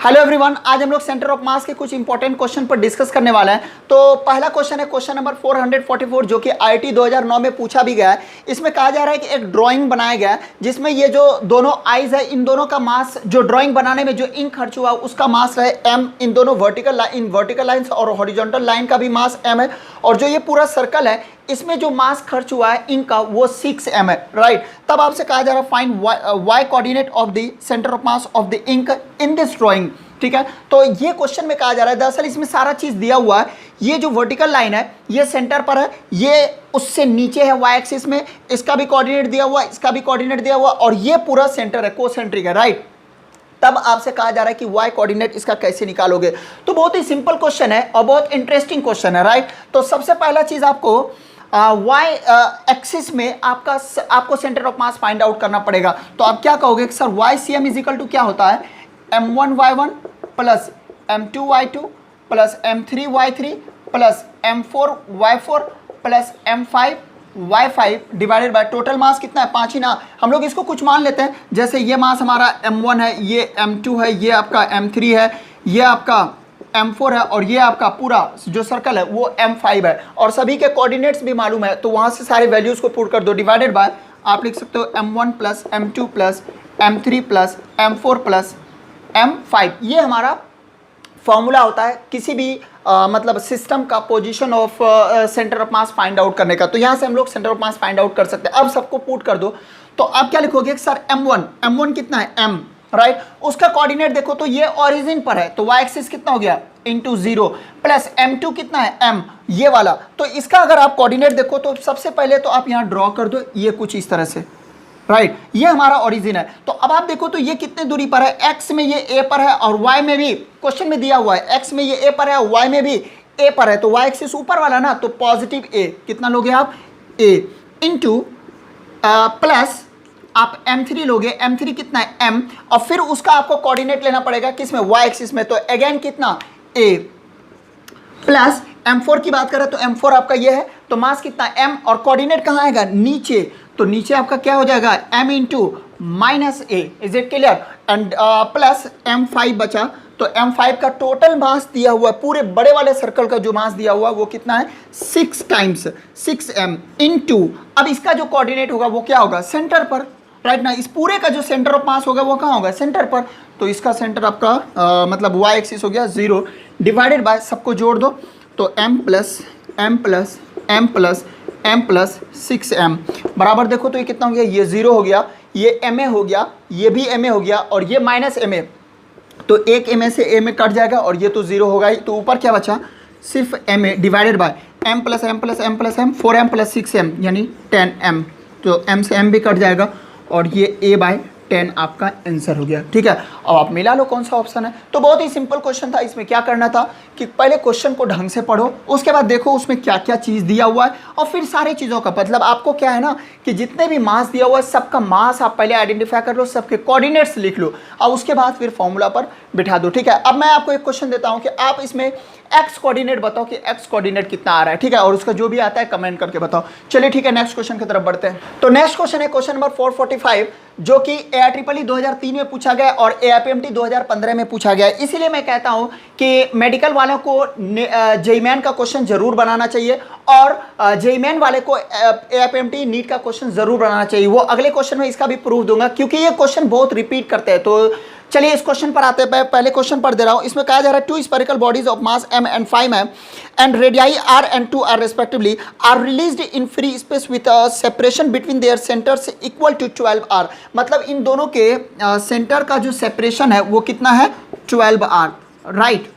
Hello everyone, आज हम लोग सेंटर ऑफ मास के कुछ इंपॉर्टेंट क्वेश्चन पर डिस्कस करने वाले हैं। तो पहला क्वेश्चन है क्वेश्चन नंबर 444 जो कि आईआईटी 2009 में पूछा भी गया है। इसमें कहा जा रहा है कि एक ड्राइंग बनाया गया है जिसमें ये जो दोनों आइज है इन दोनों का मास, जो ड्राइंग बनाने में जो इंक खर्च हुआ उसका मास है m। इन दोनों वर्टिकल लाइन्स और हॉरिजॉन्टल लाइन का भी मास m है। और जो ये पूरा सर्कल है इसमें जो मास खर्च हुआ है इंक का वो 6m है, राइट। तब आपसे कहा जा रहा है find y coordinate of the centre of mass of the ink in this drawing, ठीक है। तो ये क्वेश्चन में कहा जा रहा है, दरअसल इसमें सारा चीज दिया हुआ है। ये जो वर्टिकल लाइन है ये सेंटर पर है, ये उससे नीचे है y एक्सिस में, इसका भी कोऑर्डिनेट दिया हुआ, इसका भी कोऑर्डिनेट दिया हुआ और ये पूरा सेंटर है, कोसेंट्रिक है, राइट। तब आपसे कहा जा रहा है कि y कोऑर्डिनेट इसका कैसे निकालोगे। तो बहुत ही सिंपल क्वेश्चन है और बहुत इंटरेस्टिंग क्वेश्चन है, राइट। तो सबसे पहला चीज आपको y एक्सिस में आपको centre of mass find out करना पड़ेगा। तो आप क्या कहोगे कि sir y CM is equal to क्या होता है, m1y1 plus m2y2 plus m3y3 plus m4y4 plus m5y5 divided by total mass कितना है 5 ही ना। हम लोग इसको कुछ मान लेते हैं, जैसे ये मास हमारा m1 है, ये m2 है, ये आपका m3 है, ये आपका m4 है और ये आपका पूरा जो सर्कल है वो m5 है और सभी के कोऑर्डिनेट्स भी मालूम है। तो वहां से सारे वैल्यूज को पुट कर दो, डिवाइडेड बाय आप लिख सकते हो m1 plus m2 plus m3 plus m4 plus m5। ये हमारा फॉर्मूला होता है किसी भी मतलब सिस्टम का position of centre of mass find out करने का। तो यहाँ से हम लोग centre of mass find out कर सकते हैं। अब सबको पुट कर दो तो आप क्या लिखोगे सर m1 कितना है m, राइट। उसका कोऑर्डिनेट देखो तो ये ओरिजिन पर है तो y एक्सिस कितना हो गया इंटू 0 प्लस m2 कितना है m, ये वाला। तो इसका अगर आप कोऑर्डिनेट देखो तो सबसे पहले तो आप यहाँ ड्रॉ कर दो, ये कुछ इस तरह से, राइट। ये हमारा ओरिजिन है। तो अब आप देखो तो ये कितने दूरी पर है, x में ये a पर है और y में भी क्वेश्चन में दिया हुआ है x में ये a पर है और y में भी a पर है। तो y एक्सिस ऊपर वाला ना, तो पॉजिटिव a कितना लोगे आप a इंटू प्लस आप m3 लोगे, m3 कितना है m और फिर उसका आपको कोऑर्डिनेट लेना पड़ेगा किसमें y एक्सिस में। तो अगेन कितना a प्लस m4 की बात करें तो m4 आपका ये है तो मास कितना m और कोऑर्डिनेट कहाँ आएगा नीचे। तो नीचे आपका क्या हो जाएगा m into minus a, is it clear. And plus m5 बचा तो m5 का टोटल मास दिया हुआ पूरे बड़े वाले सर्कल का जो मास दिया हुआ वो कितना है 6 टाइम्स 6m इंटू, अब इसका जो कोऑर्डिनेट होगा वो क्या होगा सेंटर पर, राइट ना। इस पूरे का जो सेंटर ऑफ मास होगा वो कहाँ होगा सेंटर पर। तो इसका सेंटर आपका मतलब y एक्सिस हो गया 0 डिवाइडेड बाय सबको जोड़ दो तो m plus m plus m plus m plus 6m बराबर देखो तो ये कितना हो गया, ये 0 हो गया, ये ma हो गया, ये भी ma हो गया और ये माइनस ma। तो एक ma से a में कट जाएगा और ये तो 0 होगा ही। तो ऊपर क्या बचा सिर्फ ma divided by m plus m plus m plus m 4m plus 6m यानी 10m। तो m से m भी कट जाएगा और ये a बाय 10 आपका आंसर हो गया, ठीक है। अब आप मिला लो कौन सा ऑप्शन है। तो बहुत ही सिंपल क्वेश्चन था। इसमें क्या करना था कि पहले क्वेश्चन को ढंग से पढ़ो, उसके बाद देखो उसमें क्या क्या चीज़ दिया हुआ है और फिर सारी चीज़ों का मतलब आपको क्या है ना कि जितने भी मास दिया हुआ है सबका मास आप पहले आइडेंटिफाई कर लो, सबके कोऑर्डिनेट्स लिख लो और उसके बाद फिर फॉर्मूला पर बिठा दो, ठीक है। अब मैं आपको एक क्वेश्चन देता हूँ कि आप इसमें एक्स कोऑर्डिनेट बताओ कि एक्स कोऑर्डिनेट कितना आ रहा है, ठीक है। और उसका जो भी आता है कमेंट करके बताओ। चलिए ठीक है, नेक्स्ट क्वेश्चन की तरफ बढ़ते हैं। तो नेक्स्ट क्वेश्चन है क्वेश्चन नंबर 445 जो कि AIEEE 2003 में पूछा गया और AIPMT 2015 में पूछा गया। इसीलिए मैं कहता हूं कि मेडिकल वालों को जेईई का क्वेश्चन जरूर बनाना चाहिए और जेईई वाले को AIPMT नीट का क्वेश्चन जरूर बनाना चाहिए। वो अगले क्वेश्चन में इसका भी प्रूफ दूंगा क्योंकि ये क्वेश्चन बहुत रिपीट करते हैं। तो चलिए इस क्वेश्चन पर आते हैं। पहले क्वेश्चन पढ़ दे रहा हूं। इसमें कहा जा रहा है 2 spherical bodies of mass m and 5m and radii r and 2r respectively are released in free space with a separation between their centers equal to 12r। मतलब इन दोनों के सेंटर का जो सेपरेशन है वो कितना है 12r, राइट।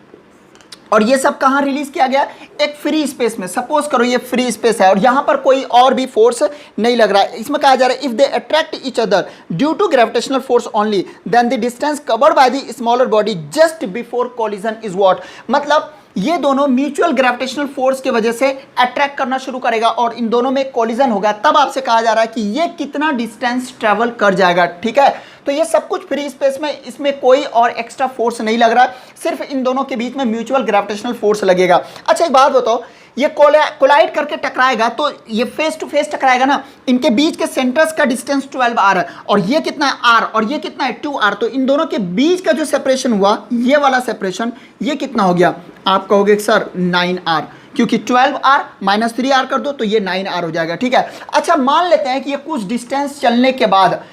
और ये सब कहाँ रिलीज किया गया, एक फ्री स्पेस में। सपोज करो ये फ्री स्पेस है और यहाँ पर कोई और भी फोर्स नहीं लग रहा है। इसमें कहा जा रहा है if they attract each other due to gravitational force only then the distance covered by the smaller body just before collision is what. मतलब ये दोनों म्यूचुअल ग्रेविटेशनल फोर्स की वजह से अट्रैक्ट करना शुरू करेगा और इन दोनों में कोलिजन होगा। तब आपसे कहा जा रहा है कि ये कितना डिस्टेंस ट्रेवल कर जाएगा, ठीक है। तो ये सब कुछ फ्री स्पेस में, इसमें कोई और एक्स्ट्रा फोर्स नहीं लग रहा है, सिर्फ इन दोनों के बीच में म्यूचुअल ग्रेविटेशनल फोर्स लगेगा। अच्छा एक बात बताओ, ये कोलाइड करके टकराएगा तो ये फेस टू फेस टकराएगा ना, इनके बीच के सेंटर्स का डिस्टेंस 12r है और ये कितना है r और ये कितना है 2r, तो इन दोनों के बीच का जो सेपरेशन हुआ ये वाला सेपरेशन ये कितना हो गया, आप कहोगे सर 9r, क्योंकि 12r माइनस 3r कर दो तो ये 9r हो जाएगा। ठीक है, अच्छा मान लेते हैं कि ये कुछ डिस्टेंस चलने के बाद,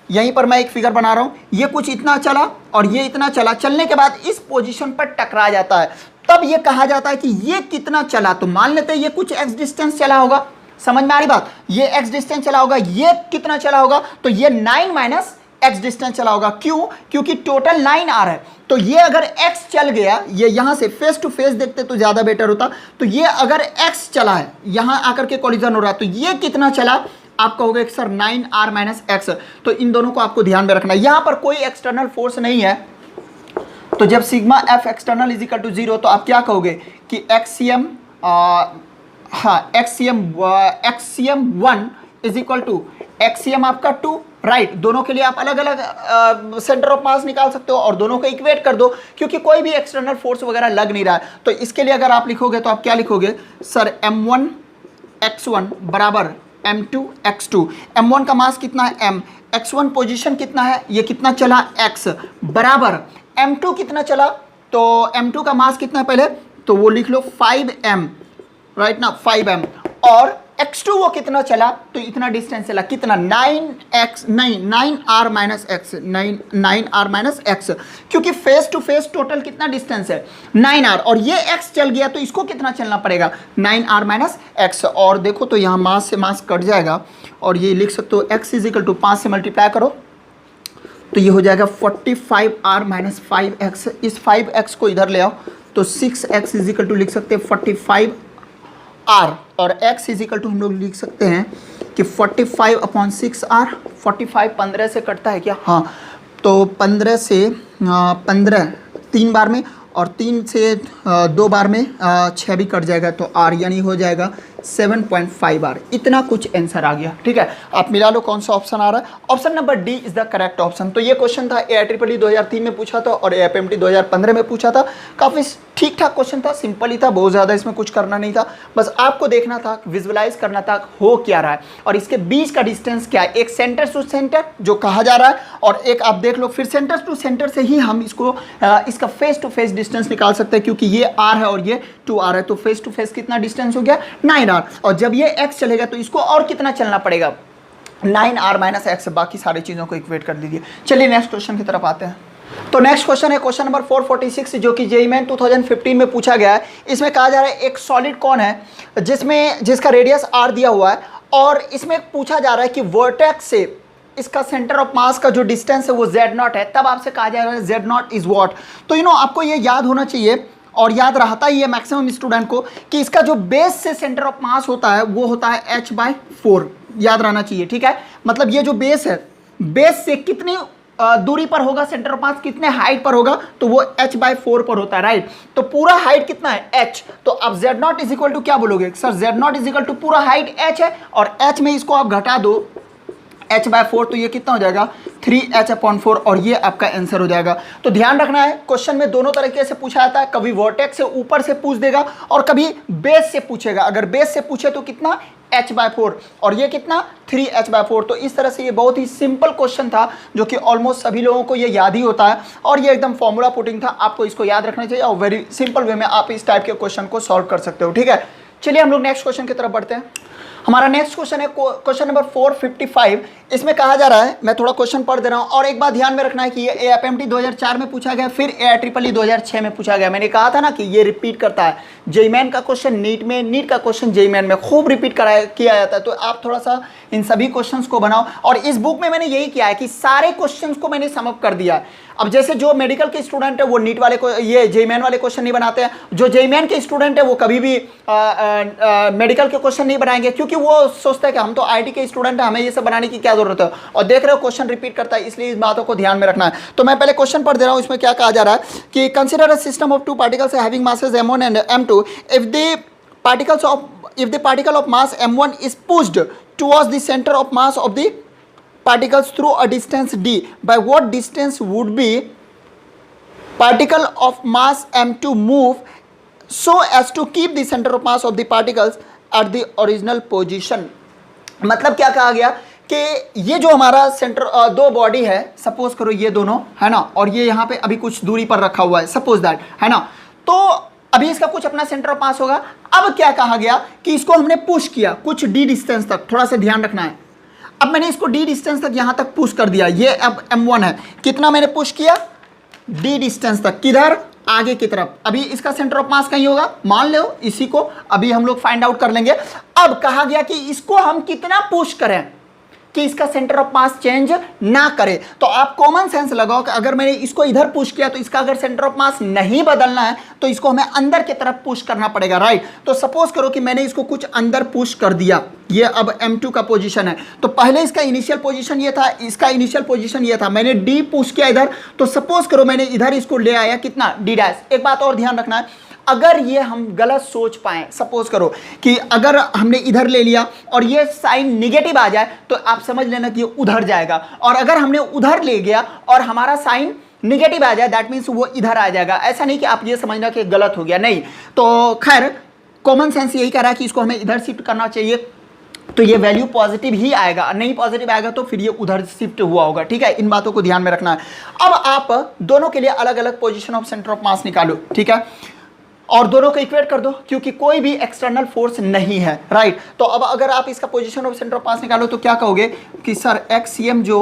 यहीं पर मैं एक फिगर बना रहा हूं, ये कुछ इतना चला और ये इतना चला, चलने के बाद इस पोजीशन पर टकरा जाता है, तब ये कहा जाता है कि ये कितना चला। तो मान लेते हैं ये कुछ x डिस्टेंस चला होगा, समझ में आ रही बात, ये x डिस्टेंस चला होगा, ये कितना चला होगा, तो ये 9 माइनस x डिस्टेंस चला होगा। क्यों? क्योंकि टोटल 9r है, तो ये अगर x चल गया, ये यहां से फेस टू फेस देखते तो ज्यादा बेटर होता, तो ये अगर x चला है, यहां आकर के कोलिजन हो रहा, तो ये कितना चला, आप कहोगे सर 9r माइनस x, तो इन दोनों को आपको ध्यान में रखना है। यहां पर कोई एक्सटर्नल फोर्स नहीं है, तो जब sigma F external is equal to 0 तो आप क्या कहोगे कि XCM XCM 1 is equal to XCM आपका 2, राइट। दोनों के लिए आप अलग अलग सेंटर ऑफ मास निकाल सकते हो और दोनों को इक्वेट कर दो, क्योंकि कोई भी एक्सटर्नल फोर्स वगैरह लग नहीं रहा है। तो इसके लिए अगर आप लिखोगे तो आप क्या लिखोगे सर, m1 x1 बराबर m2 x2, m1 का मास कितना है m, x1 पोजीशन कितना है, ये कितना चला x, बराबर m2 कितना चला, तो m2 का मास कितना है पहले तो वो लिख लो 5m, राइट ना, 5m, और x2 वो कितना चला, तो इतना डिस्टेंस चला, कितना 9r minus x, 9r minus x, क्योंकि फेस टू फेस टोटल कितना डिस्टेंस है 9r, और ये x चल गया तो इसको कितना चलना पड़ेगा 9r माइनस x, और देखो तो यहाँ मास से मास कट जाएगा और ये लिख सकते हो x इज इक्वल टू 5 से मल्टीप्लाई करो तो ये हो जाएगा 45r माइनस 5x, इस 5x को इधर ले आओ तो 6x इज इक्वल टू लिख सकते हैं 45r, और x इज इक्वल टू हम लोग लिख सकते हैं कि 45/6r, 45 15 से कटता है क्या, हाँ, तो 15 से 15 3 बार में और 3 से 2 बार में 6 भी कट जाएगा, तो r यानी हो जाएगा 7.5r, इतना कुछ आंसर आ गया। ठीक है, आप मिला लो कौन सा ऑप्शन आ रहा है, option number D is the correct option. तो ये क्वेश्चन था AIEEE 2003 में पूछा था और AFMT 2015 में पूछा था, काफ़ी ठीक ठाक क्वेश्चन था, सिंपल ही था, बहुत ज़्यादा इसमें कुछ करना नहीं था, बस आपको देखना था, विजुअलाइज करना था हो क्या रहा है और इसके बीच का डिस्टेंस क्या है, एक सेंटर टू सेंटर जो कहा जा रहा है और एक आप देख लो फिर सेंटर टू सेंटर से ही हम इसको इसका फेस टू फेस डिस्टेंस निकाल सकते हैं, क्योंकि ये r है और ये 2r है, तो फेस टू फेस कितना डिस्टेंस हो गया 9r, और जब ये x चलेगा तो इसको और कितना चलना पड़ेगा 9r माइनस x, बाकी सारी चीज़ों को इक्वेट कर दीजिए। चलिए नेक्स्ट क्वेश्चन की तरफ आते हैं। तो नेक्स्ट क्वेश्चन है क्वेश्चन नंबर 446 जो कि JEE मेन 2015 में पूछा गया है। इसमें कहा जा रहा है एक सॉलिड कौन है जिसका रेडियस r दिया हुआ है और इसमें पूछा जा रहा है कि वर्टेक्स से इसका सेंटर ऑफ मास का जो डिस्टेंस है वो z0 है, तब आपसे कहा जा रहा है z0 इज व्हाट। तो आपको ये याद होना चाहिए और याद रहता ही है मैक्सिमम स्टूडेंट को कि इसका जो बेस से सेंटर ऑफ मास होता है वो होता है h/4, याद रहना चाहिए। ठीक है, मतलब ये जो बेस है, बेस से कितनी दूरी पर होगा सेंटर ऑफ मास, कितने हाइट पर होगा, तो वो h/4 पर होता है, राइट। तो पूरा हाइट कितना है h, तो आप z0 इज इक्वल टू क्या बोलोगे sir, z0 is equal to पूरा हाइट h है और h में इसको आप घटा दो h/4, तो ये कितना हो जाएगा 3h/4 और ये आपका आंसर हो जाएगा। तो ध्यान रखना है क्वेश्चन में दोनों तरीके से पूछा जाता है, कभी वर्टेक्स से ऊपर से पूछ देगा और कभी बेस से पूछेगा। अगर बेस से पूछे तो कितना h/4 और ये कितना 3h/4। तो इस तरह से ये बहुत ही सिंपल क्वेश्चन था जो कि ऑलमोस्ट सभी लोगों को ये याद ही होता है और ये एकदम फॉर्मूला पुटिंग था, आपको इसको याद रखना चाहिए और वेरी सिंपल वे में आप इस टाइप के क्वेश्चन को सॉल्व कर सकते हो। ठीक है, चलिए हम लोग नेक्स्ट क्वेश्चन की तरफ बढ़ते हैं। हमारा नेक्स्ट क्वेश्चन है क्वेश्चन नंबर 455। इसमें कहा जा रहा है, मैं थोड़ा क्वेश्चन पढ़ दे रहा हूँ और एक बात ध्यान में रखना है कि ये AFMT 2004 में पूछा गया, फिर AIEEE 2006 में पूछा गया। मैंने कहा था ना कि ये रिपीट करता है, JEE मेन का क्वेश्चन नीट में, नीट का क्वेश्चन JEE मेन में खूब रिपीट किया जाता है। तो आप थोड़ा सा इन सभी क्वेश्चंस को बनाओ और इस बुक में मैंने यही किया है कि सारे क्वेश्चंस को मैंने सम अप कर दिया है। अब जैसे जो मेडिकल के स्टूडेंट है वो नीट वाले को ये JEE मेन वाले क्वेश्चन नहीं बनाते हैं, जो JEE मेन के स्टूडेंट है वो कभी भी मेडिकल के क्वेश्चन नहीं बनाएंगे, क्योंकि वो सोचता है कि हम तो IT के स्टूडेंट हैं, हमें ये सब बनाने की क्या जरूरत है। और देख रहे हो क्वेश्चन रिपीट करता है, इसलिए इस बातों को ध्यान में रखना है। तो मैं पहले क्वेश्चन पढ़ दे रहा हूँ, इसमें क्या कहा जा रहा है कि consider a system of two particles having masses m1 and m2 if the particle of mass m1 is pushed towards the center of mass of the particles through a distance d, by what distance would be particle of mass m2 move so as to keep the centre of mass of the particles at the original position. मतलब क्या कहा गया कि ये जो हमारा centre दो body है, सपोज करो ये दोनों है ना, और ये यहाँ पे अभी कुछ दूरी पर रखा हुआ है, सपोज दैट, है ना, तो अभी इसका कुछ अपना सेंटर ऑफ मास होगा। अब क्या कहा गया कि इसको हमने पुश किया कुछ डी डिस्टेंस तक, थोड़ा सा ध्यान रखना है। अब मैंने इसको डी डिस्टेंस तक यहाँ तक पुश कर दिया, ये अब m1 है, कितना मैंने पुश किया, डी डिस्टेंस तक, किधर, आगे की तरफ। अभी इसका सेंटर ऑफ मास कहीं होगा, मान लो इसी को अभी हम लोग फाइंड आउट कर लेंगे। अब कहा गया कि इसको हम कितना पुश करें कि इसका सेंटर ऑफ मास चेंज ना करे। तो आप कॉमन सेंस लगाओ कि अगर मैंने इसको इधर पुश किया तो इसका अगर सेंटर ऑफ मास नहीं बदलना है तो इसको हमें अंदर की तरफ पुश करना पड़ेगा, राइट। तो सपोज करो कि मैंने इसको कुछ अंदर पुश कर दिया, ये अब m2 का पोजीशन है। तो पहले इसका इनिशियल पोजीशन ये था, इसका इनिशियल पोजीशन ये था, मैंने d पुश किया इधर, तो सपोज करो मैंने इधर इसको ले आया कितना, d डैश। एक बात और ध्यान रखना है, अगर ये हम गलत सोच पाए, सपोज करो कि अगर हमने इधर ले लिया और ये साइन निगेटिव आ जाए तो आप समझ लेना कि ये उधर जाएगा, और अगर हमने उधर ले गया और हमारा साइन निगेटिव आ जाए दैट मीन्स वो इधर आ जाएगा। ऐसा नहीं कि आप ये समझना कि गलत हो गया, नहीं। तो खैर कॉमन सेंस यही कह रहा है कि इसको हमें इधर शिफ्ट करना चाहिए, तो ये वैल्यू पॉजिटिव ही आएगा, नहीं पॉजिटिव आएगा तो फिर ये उधर शिफ्ट हुआ होगा, ठीक है। इन बातों को ध्यान में रखना है। अब आप दोनों के लिए अलग अलग पोजीशन ऑफ सेंटर ऑफ मास निकालो, ठीक है, और दोनों को इक्वेट कर दो क्योंकि कोई भी एक्सटर्नल फोर्स नहीं है, राइट। तो अब अगर आप इसका पोजीशन ऑफ सेंटर ऑफ मास निकालो तो क्या कहोगे कि सर एक्सीएम जो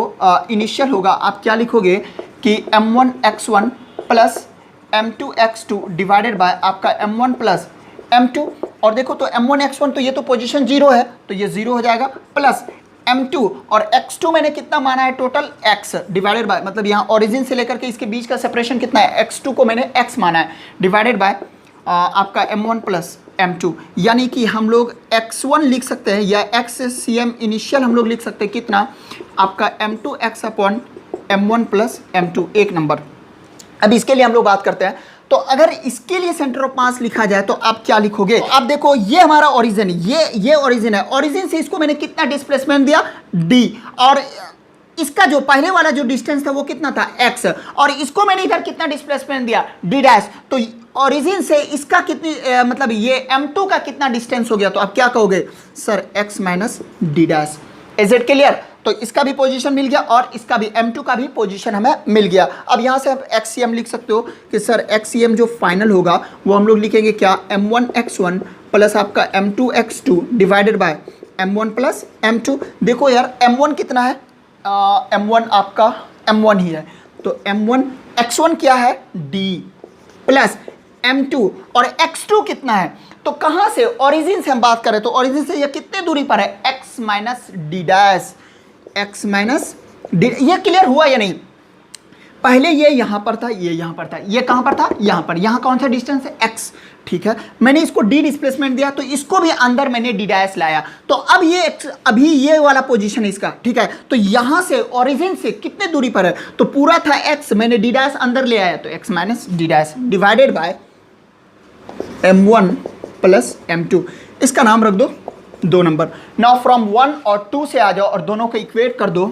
इनिशियल होगा आप क्या लिखोगे कि m1x1 plus m2x2 divided by आपका m1 प्लस m2, और देखो तो m1x1 तो ये तो पोजीशन 0 है तो ये 0 हो जाएगा, प्लस m2 और x2 मैंने कितना माना है टोटल x डिवाइडेड बाय, मतलब यहाँ ओरिजिन से लेकर के इसके बीच का सेपरेशन कितना है, x2 को मैंने x माना है, डिवाइडेड बाय आपका m1 प्लस m2, यानी कि हम लोग x1 लिख सकते हैं या xcm इनिशियल हम लोग लिख सकते हैं कितना, आपका m2x upon m1 plus m2, एक नंबर। अब इसके लिए हम लोग बात करते हैं, तो अगर इसके लिए सेंटर ऑफ मास लिखा जाए तो आप क्या लिखोगे। आप देखो ये हमारा ओरिजिन, ये ओरिजिन है, ओरिजिन से इसको मैंने कितना डिस्प्लेसमेंट दिया d, और इसका जो पहले वाला जो डिस्टेंस था वो कितना था x, और इसको मैंने इधर कितना डिस्प्लेसमेंट दिया d डैश। तो ओरिजिन से इसका कितनी मतलब ये m2 का कितना डिस्टेंस हो गया, तो आप क्या कहोगे sir x minus d dash. Is it clear. तो इसका भी पोजीशन मिल गया और इसका भी m2 का भी पोजीशन हमें मिल गया। अब यहाँ से आप xcm लिख सकते हो कि सर xcm जो फाइनल होगा वो हम लोग लिखेंगे क्या, m1x1 प्लस आपका m2x2 divided by m1 plus m2। देखो यार m1 कितना है, m1 आपका m1 ही है, तो m1 x1 क्या है d प्लस m2 और x2 कितना है, तो कहाँ से, ओरिजिन से हम बात करें तो ओरिजिन से ये कितने दूरी पर है, x minus D dash, x minus D. ये क्लियर हुआ या नहीं। पहले ये यहाँ पर था, ये यहाँ पर था, ये कहाँ पर था, यहाँ पर, यहाँ कौन सा डिस्टेंस है x, ठीक है। मैंने इसको d डिस्प्लेसमेंट दिया तो इसको भी अंदर मैंने d डैश लाया, तो अब ये अभी ये वाला पोजीशन है इसका, ठीक है। तो यहाँ से ओरिजिन से कितने दूरी पर है, तो पूरा था x, मैंने d डैश अंदर ले आया तो x minus D dash divided by m1 plus m2, इसका नाम रख दो 2 नंबर। नाउ फ्रॉम 1 और 2 से आ जाओ और दोनों को इक्वेट कर दो,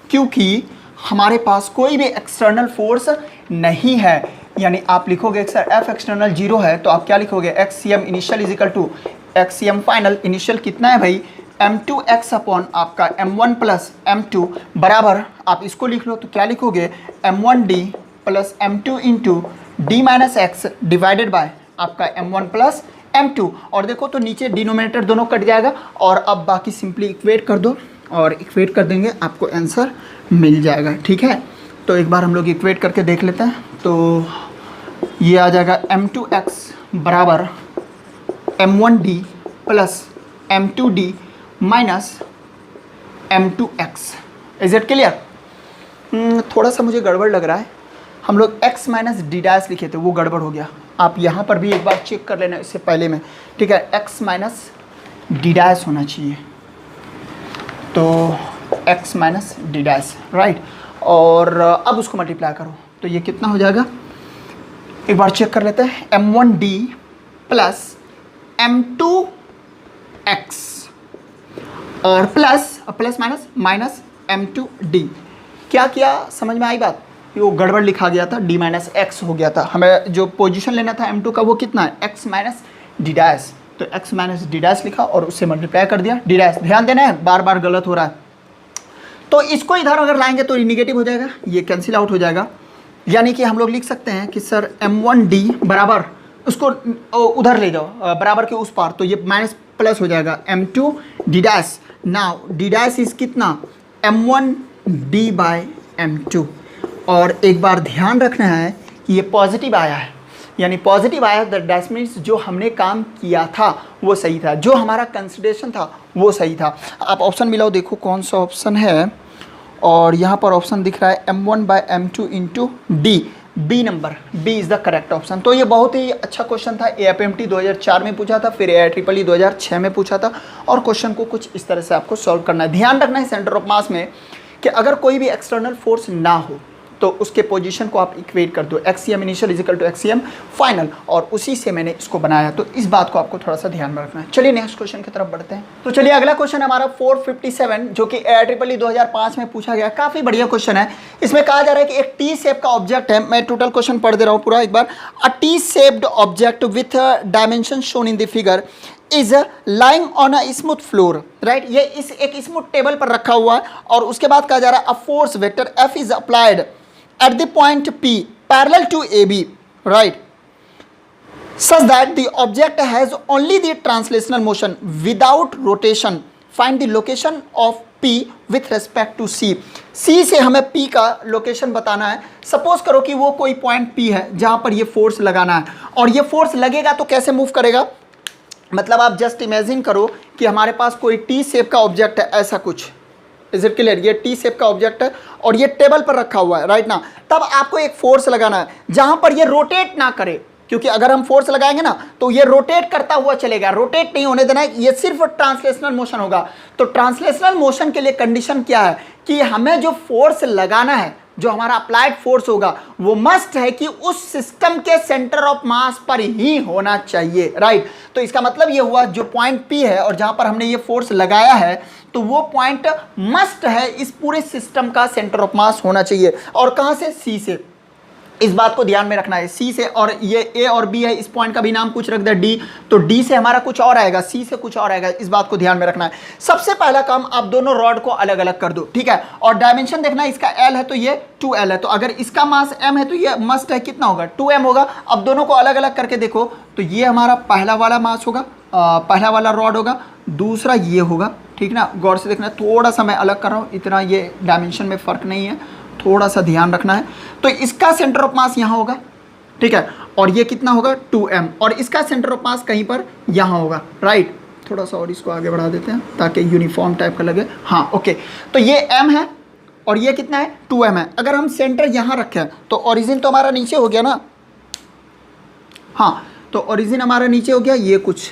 क्योंकि हमारे पास कोई भी एक्सटर्नल फोर्स नहीं है, यानी आप लिखोगे सर F एक्सटर्नल 0 है तो आप क्या लिखोगे XCM initial is equal to XCM final, initial कितना है भाई m2x अपॉन आपका m1 प्लस m2 बराबर, आप इसको लिख लो तो क्या लिखोगे m1d plus m2 into D minus x divided by आपका m1 प्लस m2, और देखो तो नीचे डिनोमिनेटर दोनों कट जाएगा, और अब बाकी सिंपली इक्वेट कर दो और इक्वेट कर देंगे आपको आंसर मिल जाएगा, ठीक है। तो एक बार हम लोग इक्वेट करके देख लेते हैं, तो ये आ जाएगा m2x बराबर m1d plus m2d minus m2x। Is it clear. थोड़ा सा मुझे गड़बड़ लग रहा है, हम लोग x माइनस डी डैश लिखे थे वो गड़बड़ हो गया, आप यहाँ पर भी एक बार चेक कर लेना इससे पहले में, ठीक है। x माइनस डी डैश होना चाहिए, तो x minus D dash, right. और अब उसको मल्टीप्लाई करो तो ये कितना हो जाएगा, एक बार चेक कर लेते हैं, m1d प्लस m2x और प्लस माइनस माइनस m2d। क्या किया, समझ में आई बात। वो गड़बड़ लिखा गया था, d माइनस एक्स हो गया था। हमें जो पोजीशन लेना था m2 का वो कितना है, x माइनस डी डैश, तो x माइनस डी डैश लिखा और उससे मल्टीप्लाई कर दिया डी डैश। ध्यान देना है, बार बार गलत हो रहा है। तो इसको इधर अगर लाएंगे तो निगेटिव हो जाएगा, ये कैंसिल आउट हो जाएगा, यानी कि हम लोग लिख सकते हैं कि सर m1d बराबर, उसको उधर ले जाओ बराबर के उस पार, तो ये माइनस प्लस हो जाएगा m2 D dash. Now D dash is कितना, m1d बाय m2। और एक बार ध्यान रखना है कि ये पॉजिटिव आया है, यानी पॉजिटिव आया द डैश मीन्स जो हमने काम किया था वो सही था, जो हमारा कंसिडरेशन था वो सही था। आप ऑप्शन मिलाओ, देखो कौन सा ऑप्शन है, और यहाँ पर ऑप्शन दिख रहा है m1 by m2 into D, B number, B is the correct option. तो ये बहुत ही अच्छा क्वेश्चन था, AFMT 2004 में पूछा था, फिर AIEEE 2006 में पूछा था, और क्वेश्चन को कुछ इस तरह से आपको सॉल्व करना है। ध्यान रखना है सेंटर ऑफ मास में कि अगर कोई भी एक्सटर्नल फोर्स ना हो तो उसके पोजीशन को आप इक्वेट कर दो, एक्सीएम इनिशियल इजिकल टू एक्सीएम फाइनल, और उसी से मैंने इसको बनाया। तो इस बात को आपको थोड़ा सा ध्यान में रखना है। चलिए नेक्स्ट क्वेश्चन की तरफ बढ़ते हैं। तो चलिए अगला क्वेश्चन हमारा 457 जो कि AIEEE 2005 में पूछा गया, काफ़ी बढ़िया क्वेश्चन है। इसमें कहा जा रहा है कि एक टी शेप का ऑब्जेक्ट है, मैं टोटल क्वेश्चन पढ़ दे रहा हूँ पूरा एक बार। A T shaped object with dimension shown in the figure is lying on a smooth floor, right. ये इस एक स्मूथ टेबल पर रखा हुआ है, और उसके बाद कहा जा रहा है a force vector F is applied at the point P parallel to AB, right, such that the object has only the translational motion without rotation. Find the location of P with respect to C. C से हमें P का location बताना है। Suppose करो कि वो कोई point P है जहाँ पर ये फोर्स लगाना है, और ये फोर्स लगेगा तो कैसे मूव करेगा, मतलब आप जस्ट इमेजिन करो कि हमारे पास कोई टी शेप का ऑब्जेक्ट है, ऐसा कुछ, इज इट क्लियर। ये टी शेप का ऑब्जेक्ट है और ये टेबल पर रखा हुआ है, राइट ना। तब आपको एक फोर्स लगाना है जहां पर ये रोटेट ना करे, क्योंकि अगर हम फोर्स लगाएंगे ना तो ये रोटेट करता हुआ चलेगा, रोटेट नहीं होने देना है, ये सिर्फ ट्रांसलेशनल मोशन होगा। तो ट्रांसलेशनल मोशन के लिए कंडीशन क्या है कि हमें जो फोर्स लगाना है, जो हमारा अप्लाइड फोर्स होगा, वो मस्ट है कि उस सिस्टम के सेंटर ऑफ मास पर ही होना चाहिए, राइट। तो इसका मतलब ये हुआ जो पॉइंट P है और जहां पर हमने ये फोर्स लगाया है, तो वो पॉइंट मस्ट है इस पूरे सिस्टम का सेंटर ऑफ मास होना चाहिए। और कहां से, C से। इस बात को ध्यान में रखना है, C से। और ये A और B है, इस पॉइंट का भी नाम कुछ रख दे D, तो D से हमारा कुछ और आएगा, C से कुछ और आएगा। इस बात को ध्यान में रखना है। सबसे पहला काम, आप दोनों रॉड को अलग अलग कर दो, ठीक है। और डायमेंशन देखना है, इसका L है तो ये 2L है, तो अगर इसका मास M है तो ये मस्ट है कितना होगा, 2M होगा। अब दोनों को अलग अलग करके देखो, तो ये हमारा पहला वाला मास होगा, पहला वाला रॉड होगा, दूसरा ये होगा, ठीक ना। गौर से देखना, थोड़ा सा मैं अलग कर रहा हूँ, इतना ये डायमेंशन में फ़र्क नहीं है, थोड़ा सा ध्यान रखना है। तो इसका सेंटर ऑफ मास यहाँ होगा, ठीक है, और ये कितना होगा 2M, और इसका सेंटर ऑफ मास कहीं पर यहाँ होगा, राइट। थोड़ा सा और इसको आगे बढ़ा देते हैं ताकि यूनिफॉर्म टाइप का लगे, हाँ ओके। तो ये M है और ये कितना है 2M है। अगर हम सेंटर यहाँ रखें तो ओरिजिन तो हमारा नीचे हो गया ना, हाँ, तो ओरिजिन हमारा नीचे हो गया, ये कुछ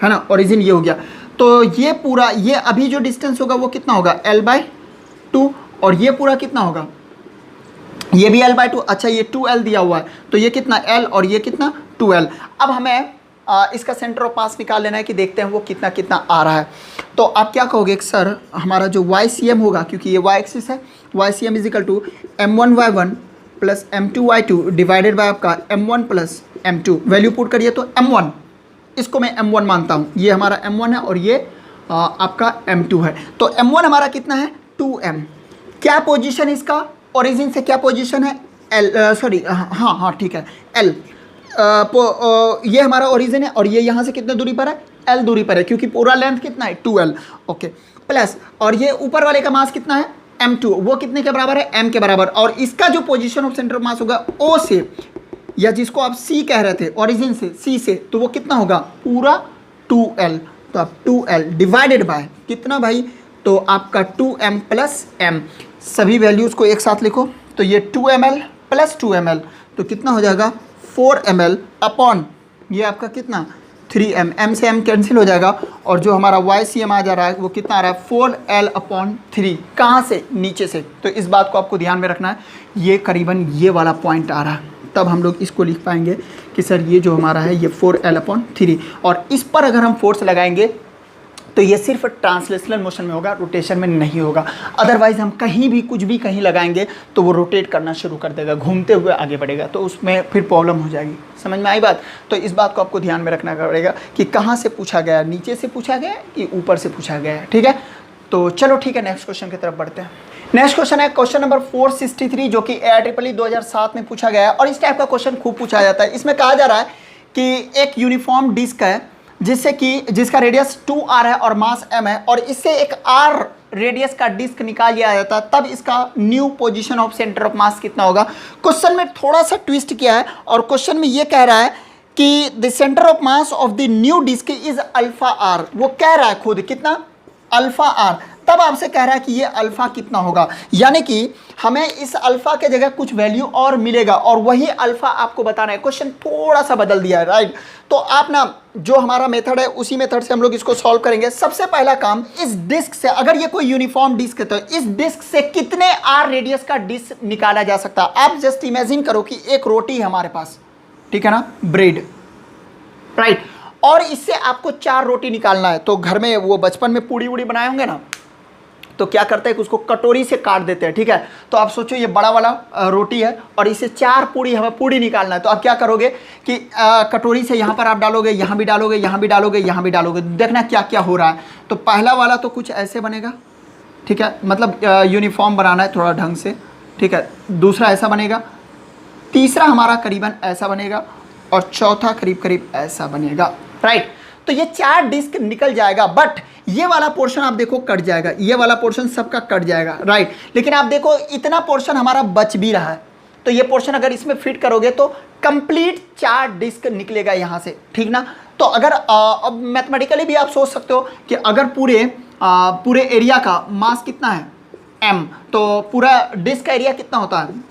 है ना, ओरिजिन ये हो गया। तो ये पूरा, ये अभी जो डिस्टेंस होगा वो कितना होगा L/2, और ये पूरा कितना होगा, ये भी L/2। अच्छा, ये 2L दिया हुआ है, तो ये कितना L और ये कितना 2L। अब हमें इसका सेंटर ऑफ मास निकाल लेना है कि देखते हैं वो कितना कितना आ रहा है। तो आप क्या कहोगे, सर हमारा जो YCM होगा, क्योंकि ये Y एक्सिस है, YCM is equal to M1Y1 plus M2Y2 divided by आपका M1 plus M2। Value put करिए तो M1, इसको मैं M1 मानता हूँ, ये हमारा M1 है और ये आपका M2 है। तो M1 हमारा कितना है 2M। क्या पोजीशन इसका, ओरिजिन से क्या पोजीशन है L, सॉरी हाँ ठीक है L। ये हमारा ओरिजिन है और ये यहाँ से कितने दूरी पर है, L दूरी पर है, क्योंकि पूरा लेंथ कितना है 2L, ओके। प्लस और ये ऊपर वाले का मास कितना है M2, वो कितने के बराबर है M के बराबर। और इसका जो पोजीशन ऑफ सेंटर ऑफ मास होगा O से, या जिसको आप C कह रहे थे, ओरिजिन से C से, तो वो कितना होगा पूरा 2L। तो आप 2L डिवाइडेड बाय कितना भाई, तो आपका 2M प्लस M, सभी वैल्यूज़ को एक साथ लिखो। तो ये 2ml प्लस 2ml, तो कितना हो जाएगा 4ml अपॉन ये आपका कितना 3M, M से M कैंसिल हो जाएगा, और जो हमारा YCM आ जा रहा है वो कितना आ रहा है 4L अपॉन 3। कहाँ से, नीचे से। तो इस बात को आपको ध्यान में रखना है, ये करीबन ये वाला पॉइंट आ रहा है, तब हम लोग इसको लिख पाएंगे कि सर ये जो हमारा है ये 4L अपॉन 3। और इस पर अगर हम फोर्स लगाएंगे तो ये सिर्फ ट्रांसलेशनल मोशन में होगा, रोटेशन में नहीं होगा। अदरवाइज हम कहीं भी कुछ भी कहीं लगाएंगे तो वो रोटेट करना शुरू कर देगा, घूमते हुए आगे बढ़ेगा, तो उसमें फिर प्रॉब्लम हो जाएगी। समझ में आई बात? तो इस बात को आपको ध्यान में रखना पड़ेगा कि कहाँ से पूछा गया, नीचे से पूछा गया कि ऊपर से पूछा गया है। ठीक है, तो चलो ठीक है, नेक्स्ट क्वेश्चन की तरफ बढ़ते हैं। नेक्स्ट क्वेश्चन है क्वेश्चन नंबर 463 जो कि AIEEE 2007 में पूछा गया है, और इस टाइप का क्वेश्चन खूब पूछा जाता है। इसमें कहा जा रहा है कि एक यूनिफॉर्म डिस्क है जिसका रेडियस 2r है और मास m है, और इससे एक r रेडियस का डिस्क निकाल लिया जाता है, तब इसका new position of centre of मास कितना होगा। क्वेश्चन में थोड़ा सा ट्विस्ट किया है, और क्वेश्चन में ये कह रहा है कि the centre of mass of the new disc is alpha r। वो कह रहा है खुद कितना, अल्फा r, तब आपसे कह रहा है कि ये अल्फा कितना होगा, यानी कि हमें इस अल्फा के जगह कुछ वैल्यू और मिलेगा, और वही अल्फा आपको बताना है। क्वेश्चन थोड़ा सा बदल दिया है, राइट। तो आप ना जो हमारा मेथड है उसी मेथड से हम लोग इसको सॉल्व करेंगे। सबसे पहला काम, इस डिस्क से, अगर ये कोई यूनिफॉर्म डिस्क है तो इस डिस्क से कितने r रेडियस का डिस्क निकाला जा सकता है। आप जस्ट इमेजिन करो कि एक रोटी है हमारे पास, ठीक है ना, ब्रेड, राइट, और इससे आपको 4 रोटी निकालना है। तो घर में वो बचपन में पूड़ी वूड़ी बनाए होंगे ना, तो क्या करते हैं कि उसको कटोरी से काट देते हैं, ठीक है। तो आप सोचो ये बड़ा वाला रोटी है और इसे 4 पूड़ी, हमें पूड़ी निकालना है, तो आप क्या करोगे कि कटोरी से यहाँ पर आप डालोगे, यहाँ भी डालोगे, यहाँ भी डालोगे, यहाँ भी डालोगे, देखना क्या क्या हो रहा है। तो पहला वाला तो कुछ ऐसे बनेगा, ठीक है, मतलब यूनिफॉर्म बनाना है थोड़ा ढंग से, ठीक है। दूसरा ऐसा बनेगा, तीसरा हमारा करीबन ऐसा बनेगा, और चौथा करीब करीब ऐसा बनेगा, राइट। तो ये 4 डिस्क निकल जाएगा, बट ये वाला पोर्शन आप देखो कट जाएगा, ये वाला पोर्शन सबका कट जाएगा, राइट। लेकिन आप देखो इतना पोर्शन हमारा बच भी रहा है, तो ये पोर्शन अगर इसमें फिट करोगे तो कंप्लीट 4 डिस्क निकलेगा यहाँ से, ठीक ना। तो अगर अब मैथमेटिकली भी आप सोच सकते हो कि अगर पूरे एरिया का मास कितना है m, तो पूरा डिस्क का एरिया कितना होता है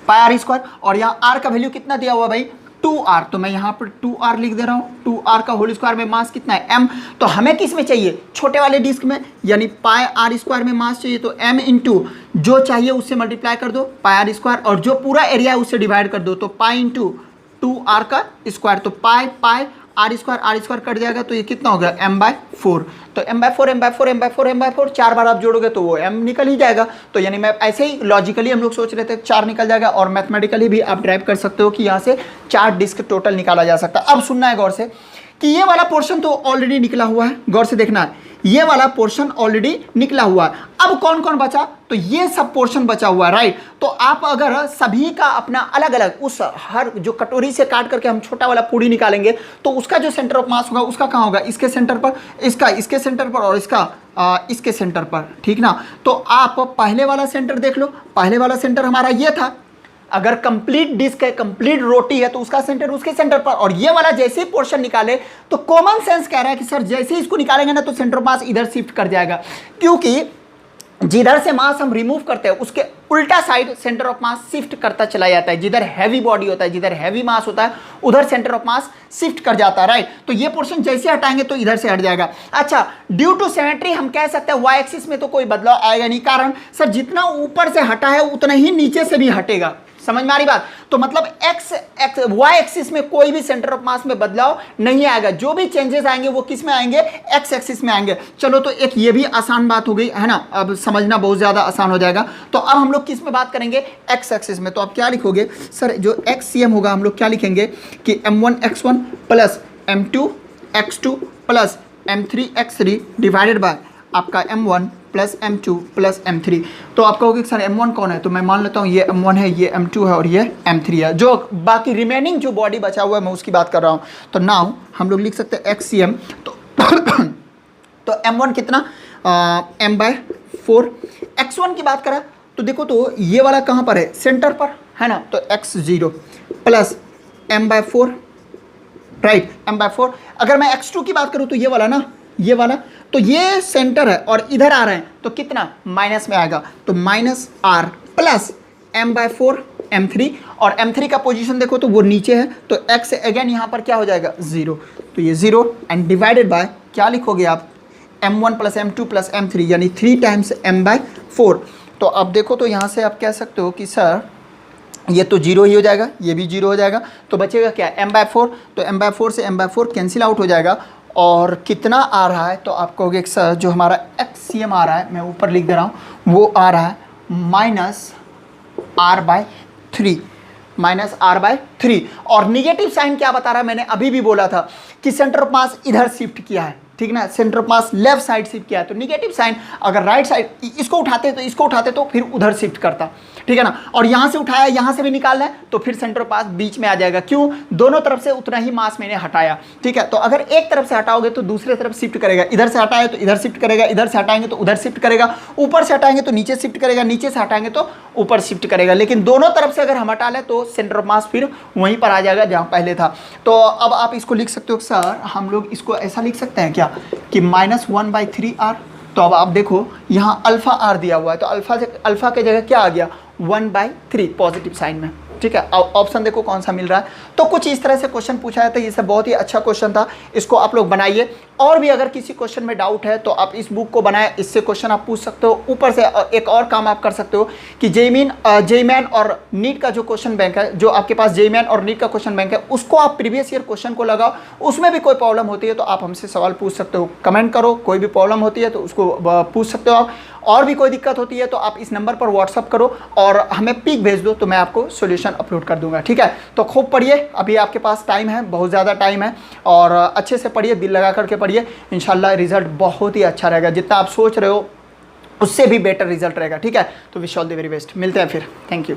πr², और यहाँ r का वैल्यू कितना दिया हुआ भाई 2r, तो मैं यहाँ पर 2r लिख दे रहा हूँ। 2r का होल स्क्वायर में मास कितना है m, तो हमें किस में चाहिए, छोटे वाले डिस्क में, यानी πr² में मास चाहिए, तो m इंटू जो चाहिए उससे मल्टीप्लाई कर दो πr², और जो पूरा एरिया है उससे डिवाइड कर दो, तो पाई इंटू 2r का स्क्वायर, तो पाई r² कट जाएगा, तो ये कितना हो गया m/4। तो m/4 4 बार आप जोड़ोगे तो वो m निकल ही जाएगा। तो यानी मैं ऐसे ही लॉजिकली हम लोग सोच रहे थे 4 निकल जाएगा, और मैथमेटिकली भी आप ड्राइव कर सकते हो कि यहाँ से 4 डिस्क टोटल निकाला जा सकता है। अब सुनना है गौर से कि ये वाला पोर्शन तो ऑलरेडी निकला हुआ है, गौर से देखना है, ये वाला पोर्शन ऑलरेडी निकला हुआ है। अब कौन कौन बचा, तो ये सब पोर्शन बचा हुआ है, राइट। तो आप अगर सभी का अपना अलग अलग, उस हर जो कटोरी से काट करके हम छोटा वाला पूड़ी निकालेंगे, तो उसका जो सेंटर ऑफ मास होगा उसका कहाँ होगा, इसके सेंटर पर, इसका इसके सेंटर पर, और इसका इसके सेंटर पर, ठीक ना। तो आप पहले वाला सेंटर देख लो, पहले वाला सेंटर हमारा ये था, अगर कंप्लीट डिस्क है, कंप्लीट रोटी है, तो उसका सेंटर उसके सेंटर पर, और ये वाला जैसे ही पोर्शन निकाले तो कॉमन सेंस कह रहा है कि सर जैसे ही इसको निकालेंगे ना तो सेंटर ऑफ मास इधर शिफ्ट कर जाएगा, क्योंकि जिधर से मास हम रिमूव करते हैं उसके उल्टा side centre of mass shift करता चला जाता है। जिधर हैवी बॉडी होता है, जिधर हैवी मास होता है, उधर सेंटर ऑफ मास शिफ्ट कर जाता है, राइट। तो ये पोर्शन जैसे हटाएंगे तो इधर से हट जाएगा। अच्छा, ड्यू टू सिमेट्री हम कह सकते हैं वाई एक्सिस में तो कोई बदलाव आएगा नहीं, कारण सर जितना ऊपर से हटा है उतना ही नीचे से भी हटेगा। समझ में आ रही बात? तो मतलब वाई एक्सिस में कोई भी सेंटर ऑफ मास में बदलाव नहीं आएगा, जो भी चेंजेस आएंगे वो किस में आएंगे, एक्स एक्सिस में आएंगे। चलो, तो एक ये भी आसान बात हो गई है ना, अब समझना बहुत ज्यादा आसान हो जाएगा। तो अब हम लोग किस में बात करेंगे, एक्स एक्सिस में। तो आप क्या लिखोगे सर, जो एक्स होगा हम लोग क्या लिखेंगे कि m1x1 plus m2x2 plus m3x3 divided by आपका m1 plus m2 plus m3। तो आप कहोगे सर m1 कौन है, तो मैं मान लेता हूँ ये m1 है, ये m2 है और ये m3 है। जो बाकी रिमेनिंग जो बॉडी बचा हुआ है मैं उसकी बात कर रहा हूँ। तो नाउ हम लोग लिख सकते हैं XCM, तो m1 कितना m/4। x1 की बात करा तो देखो, तो ये वाला कहाँ पर है, सेंटर पर है ना, तो x0 plus m/4, right, m/4। अगर मैं x2 की बात करूँ तो ये वाला ना, ये वाला, तो ये सेंटर है और इधर आ रहे हैं तो कितना माइनस में आएगा, तो -r प्लस m/4 m3, और m3 का पोजीशन देखो तो वो नीचे है, तो x अगेन यहाँ पर क्या हो जाएगा 0, तो ये 0 एंड डिवाइडेड बाय क्या लिखोगे आप m1 plus m2 plus m3, यानी 3 टाइम्स m/4। तो अब देखो तो यहाँ से आप कह सकते हो कि सर ये तो 0 ही हो जाएगा, ये भी 0 हो जाएगा, तो बचेगा क्या m/4, तो m/4 से m/4 कैंसिल आउट हो जाएगा, और कितना आ रहा है, तो आप कहोगे सर जो हमारा एक्सियम आ रहा है, मैं ऊपर लिख दे रहा हूँ, वो आ रहा है -r/3, -r/3। और निगेटिव साइन क्या बता रहा है, मैंने अभी भी बोला था कि सेंटर ऑफ मास इधर शिफ्ट किया है, ठीक ना, centre of mass left side shift किया है, तो निगेटिव साइन अगर राइट साइड इसको उठाते तो इसको उठाते तो फिर उधर शिफ्ट करता, ठीक है ना। और यहाँ से उठाया, यहाँ से भी निकालना है, तो फिर सेंटर ऑफ मास बीच में आ जाएगा। क्यों? दोनों तरफ से उतना ही मास मैंने हटाया, ठीक है। तो अगर एक तरफ से हटाओगे तो दूसरे तरफ शिफ्ट करेगा, इधर से हटाए तो इधर शिफ्ट करेगा, इधर से हटाएंगे तो उधर शिफ्ट करेगा, ऊपर से हटाएंगे तो नीचे शिफ्ट करेगा, नीचे से हटाएंगे तो ऊपर शिफ्ट करेगा। लेकिन दोनों तरफ से अगर हम हटा लें तो सेंटर ऑफ मास फिर वहीं पर आ जाएगा जहाँ पहले था। तो अब आप इसको लिख सकते हो सर, हम लोग इसको ऐसा लिख सकते हैं क्या कि -1/3r। तो अब आप देखो यहाँ अल्फा आर दिया हुआ है, तो अल्फा के जगह क्या आ गया, 1/3 पॉजिटिव साइन में, ठीक है। ऑप्शन देखो कौन सा मिल रहा है। तो कुछ इस तरह से क्वेश्चन पूछा है, तो ये सब बहुत ही अच्छा क्वेश्चन था, इसको आप लोग बनाइए। और भी अगर किसी क्वेश्चन में डाउट है तो आप इस बुक को बनाए, इससे क्वेश्चन आप पूछ सकते हो। ऊपर से एक और काम आप कर सकते हो कि जेईमेन और नीट का जो क्वेश्चन बैंक है, जो आपके पास जेईमेन और नीट का क्वेश्चन बैंक है, उसको आप प्रीवियस ईयर क्वेश्चन को लगाओ। उसमें भी कोई प्रॉब्लम होती है तो आप हमसे सवाल पूछ सकते हो, कमेंट करो। कोई भी प्रॉब्लम होती है तो उसको पूछ सकते हो आप। और भी कोई दिक्कत होती है तो आप इस नंबर पर व्हाट्सअप करो और हमें पिक भेज दो, तो मैं आपको सॉल्यूशन अपलोड कर दूंगा, ठीक है। तो खूब पढ़िए, अभी आपके पास टाइम है, बहुत ज़्यादा टाइम है, और अच्छे से पढ़िए, दिल लगा करके पढ़िए। इंशाल्लाह रिजल्ट बहुत ही अच्छा रहेगा, जितना आप सोच रहे हो उससे भी बेटर रिजल्ट रहेगा, ठीक है। तो wish all the very best, मिलते हैं फिर, थैंक यू।